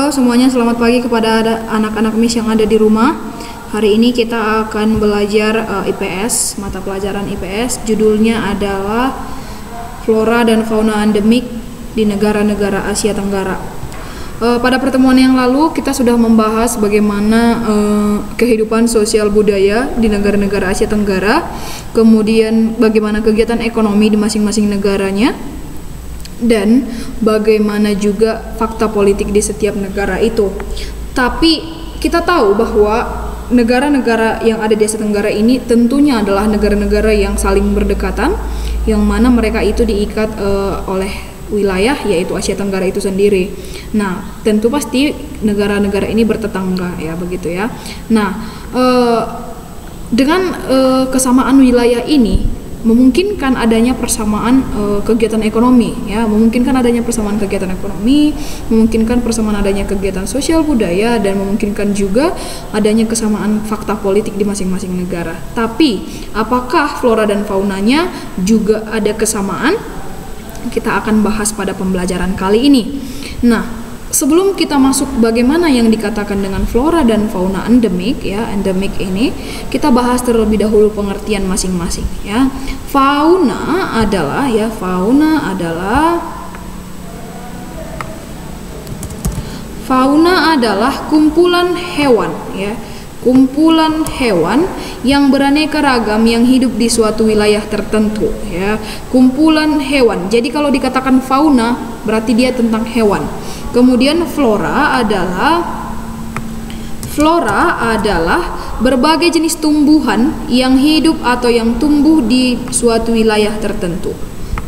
Halo semuanya, selamat pagi kepada anak-anak MIS yang ada di rumah. Hari ini kita akan belajar IPS, mata pelajaran IPS. Judulnya adalah Flora dan Fauna Endemik di negara-negara Asia Tenggara. Pada pertemuan yang lalu kita sudah membahas bagaimana kehidupan sosial budaya di negara-negara Asia Tenggara, kemudian bagaimana kegiatan ekonomi di masing-masing negaranya, dan bagaimana juga fakta politik di setiap negara itu. Tapi kita tahu bahwa negara-negara yang ada di Asia Tenggara ini tentunya adalah negara-negara yang saling berdekatan, yang mana mereka itu diikat oleh wilayah, yaitu Asia Tenggara itu sendiri. Nah, tentu pasti negara-negara ini bertetangga, ya begitu ya. Nah, dengan kesamaan wilayah ini memungkinkan adanya persamaan kegiatan ekonomi, ya, memungkinkan adanya persamaan kegiatan ekonomi, memungkinkan persamaan adanya kegiatan sosial budaya, dan memungkinkan juga adanya kesamaan fakta politik di masing-masing negara. Tapi apakah flora dan faunanya juga ada kesamaan? Kita akan bahas pada pembelajaran kali ini. Nah, sebelum kita masuk bagaimana yang dikatakan dengan flora dan fauna endemik, ya, endemik ini kita bahas terlebih dahulu pengertian masing-masing, ya. Fauna adalah kumpulan hewan, ya. Kumpulan hewan yang beraneka ragam yang hidup di suatu wilayah tertentu, ya. Kumpulan hewan. Jadi kalau dikatakan fauna berarti dia tentang hewan. Kemudian flora adalah berbagai jenis tumbuhan yang hidup atau yang tumbuh di suatu wilayah tertentu.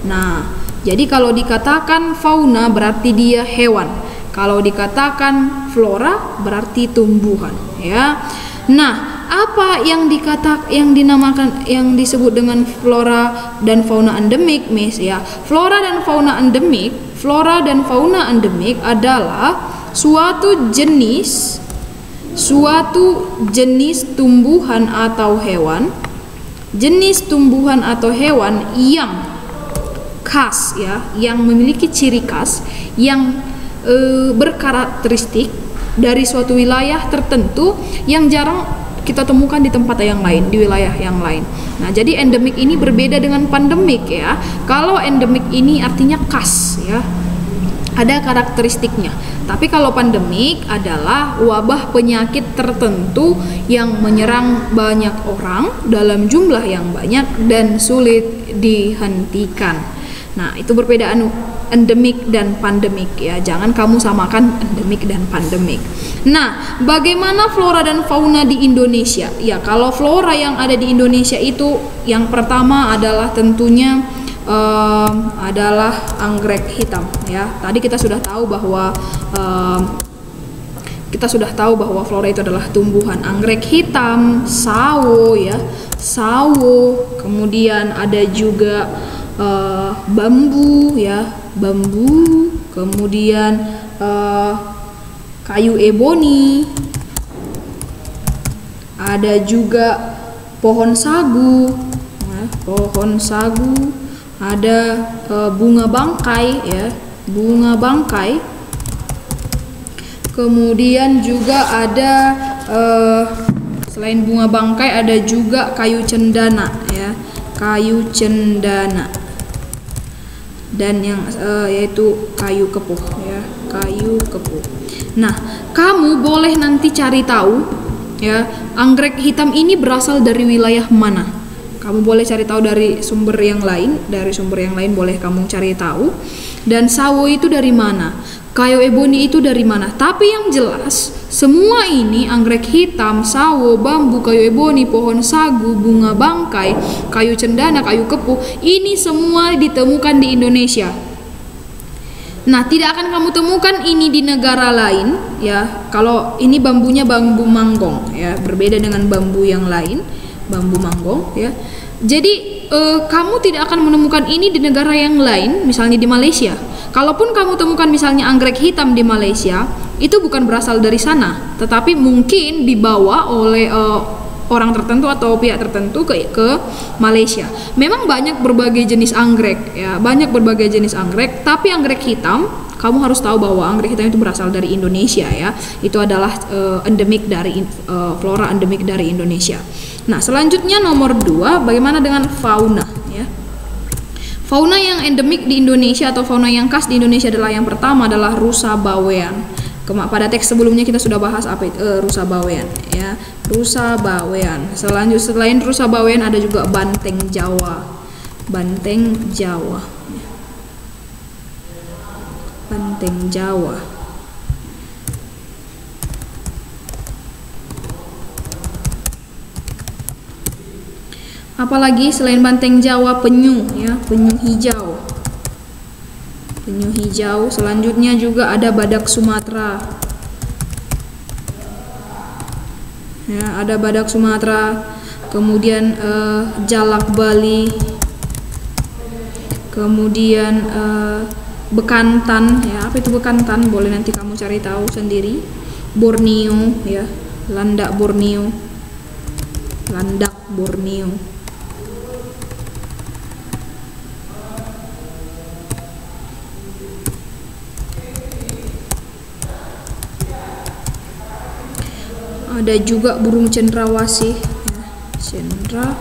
Nah, jadi kalau dikatakan fauna berarti dia hewan. Kalau dikatakan flora berarti tumbuhan, ya. Nah, apa yang disebut dengan flora dan fauna endemik, Miss, ya? Flora dan fauna endemik adalah suatu jenis tumbuhan atau hewan, yang khas, ya, yang memiliki ciri khas yang berkarakteristik dari suatu wilayah tertentu yang jarang kita temukan di tempat yang lain, di wilayah yang lain. Nah, jadi endemik ini berbeda dengan pandemik, ya. Kalau endemik ini artinya khas, ya, ada karakteristiknya. Tapi kalau pandemik adalah wabah penyakit tertentu yang menyerang banyak orang dalam jumlah yang banyak dan sulit dihentikan. Nah, itu perbedaan endemik dan pandemik, ya. Jangan kamu samakan endemik dan pandemik. Nah, bagaimana flora dan fauna di Indonesia? Ya, kalau flora yang ada di Indonesia itu yang pertama adalah tentunya adalah anggrek hitam, ya. Tadi kita sudah tahu bahwa flora itu adalah tumbuhan anggrek hitam, sawo, ya. Sawo, kemudian ada juga bambu, ya, bambu, kemudian kayu eboni, ada juga pohon sagu, ya, ada bunga bangkai, ya, bunga bangkai, kemudian juga ada selain bunga bangkai ada juga kayu cendana, ya, kayu cendana, dan yang yaitu kayu kepuh, ya, kayu kepuh. Nah, kamu boleh nanti cari tahu, ya, anggrek hitam ini berasal dari wilayah mana. Kamu boleh cari tahu dari sumber yang lain, boleh kamu cari tahu. Dan sawo itu dari mana, kayu eboni itu dari mana. Tapi yang jelas semua ini, anggrek hitam, sawo, bambu, kayu eboni, pohon sagu, bunga bangkai, kayu cendana, kayu kepuh, ini semua ditemukan di Indonesia. Nah, tidak akan kamu temukan ini di negara lain, ya. Kalau ini bambunya bambu manggong, ya, berbeda dengan bambu yang lain, bambu manggong, ya. Jadi kamu tidak akan menemukan ini di negara yang lain, misalnya di Malaysia. Kalaupun kamu temukan misalnya anggrek hitam di Malaysia, itu bukan berasal dari sana, tetapi mungkin dibawa oleh orang tertentu atau pihak tertentu ke Malaysia. Memang banyak berbagai jenis anggrek, ya, banyak berbagai jenis anggrek, tapi anggrek hitam kamu harus tahu bahwa anggrek hitam itu berasal dari Indonesia ya. Itu adalah endemik dari flora endemik dari Indonesia. Nah, selanjutnya nomor 2, bagaimana dengan fauna ya? Fauna yang endemik di Indonesia atau fauna yang khas di Indonesia adalah yang pertama adalah rusa bawean. Pada teks sebelumnya kita sudah bahas apa itu rusa bawean ya, rusa bawean. Selain rusa bawean ada juga banteng Jawa, banteng Jawa, banteng Jawa. Apalagi selain banteng Jawa, penyu ya, penyu hijau. Penyu hijau. Selanjutnya juga ada badak Sumatera. Ya, ada badak Sumatera. Kemudian jalak Bali. Kemudian bekantan ya. Apa itu bekantan? Boleh nanti kamu cari tahu sendiri. Borneo ya, landak Borneo. Landak Borneo. Ada juga burung cendrawasih ya, cendrawasih.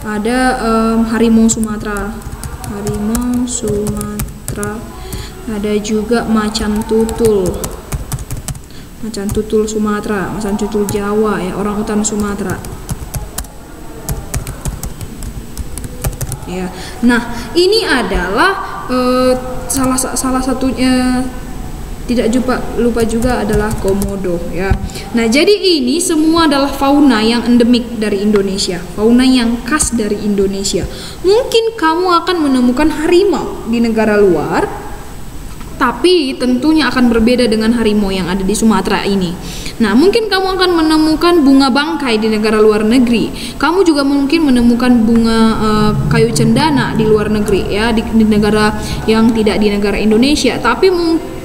Ada harimau Sumatera, harimau Sumatera. Ada juga macan tutul, macan tutul Sumatera, macan tutul Jawa ya, orang utan Sumatera ya. Nah, ini adalah salah satunya. Tidak lupa juga adalah komodo ya. Nah, jadi ini semua adalah fauna yang endemik dari Indonesia, fauna yang khas dari Indonesia. Mungkin kamu akan menemukan harimau di negara luar, tapi tentunya akan berbeda dengan harimau yang ada di Sumatera ini. Nah, mungkin kamu akan menemukan bunga bangkai di negara luar negeri. Kamu juga mungkin menemukan bunga kayu cendana di luar negeri ya, di negara yang tidak di negara Indonesia. Tapi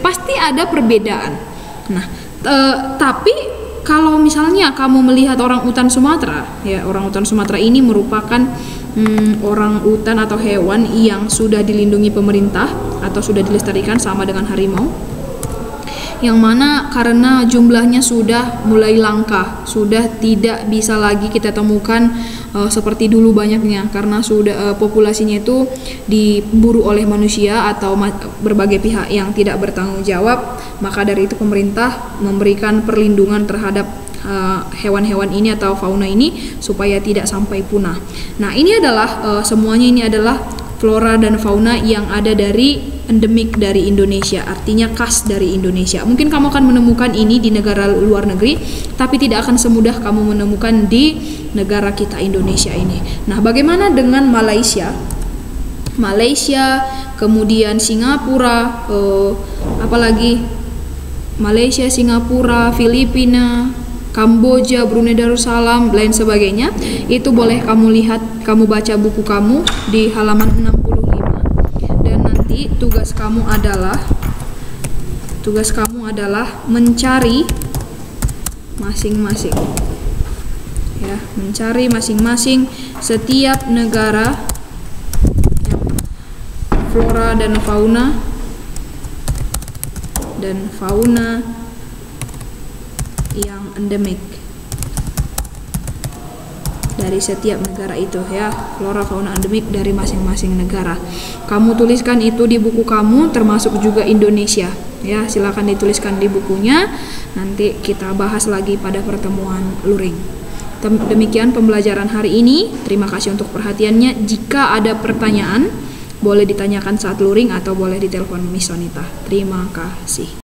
pasti ada perbedaan. Nah, tapi kalau misalnya kamu melihat orang utan Sumatera, ya orang utan Sumatera ini merupakan orang utan atau hewan yang sudah dilindungi pemerintah atau sudah dilestarikan sama dengan harimau, yang mana karena jumlahnya sudah mulai langka, sudah tidak bisa lagi kita temukan seperti dulu banyaknya, karena sudah populasinya itu diburu oleh manusia atau berbagai pihak yang tidak bertanggung jawab. Maka dari itu pemerintah memberikan perlindungan terhadap hewan-hewan ini atau fauna ini supaya tidak sampai punah. Nah, ini adalah semuanya ini adalah flora dan fauna yang ada dari endemik dari Indonesia, artinya khas dari Indonesia. Mungkin kamu akan menemukan ini di negara luar negeri, tapi tidak akan semudah kamu menemukan di negara kita Indonesia ini. Nah, bagaimana dengan Malaysia? Malaysia, kemudian Singapura, apalagi Malaysia, Singapura, Filipina, Kamboja, Brunei Darussalam, lain sebagainya. Itu boleh kamu lihat, kamu baca buku kamu di halaman 65. Dan nanti tugas kamu adalah mencari masing-masing. Ya, mencari masing-masing setiap negara ya, flora dan fauna yang endemik dari setiap negara itu ya, flora fauna endemik dari masing-masing negara. Kamu tuliskan itu di buku kamu, termasuk juga Indonesia ya. Silakan dituliskan di bukunya. Nanti kita bahas lagi pada pertemuan luring. Demikian pembelajaran hari ini. Terima kasih untuk perhatiannya. Jika ada pertanyaan, boleh ditanyakan saat luring atau boleh ditelepon Miss Sonita. Terima kasih.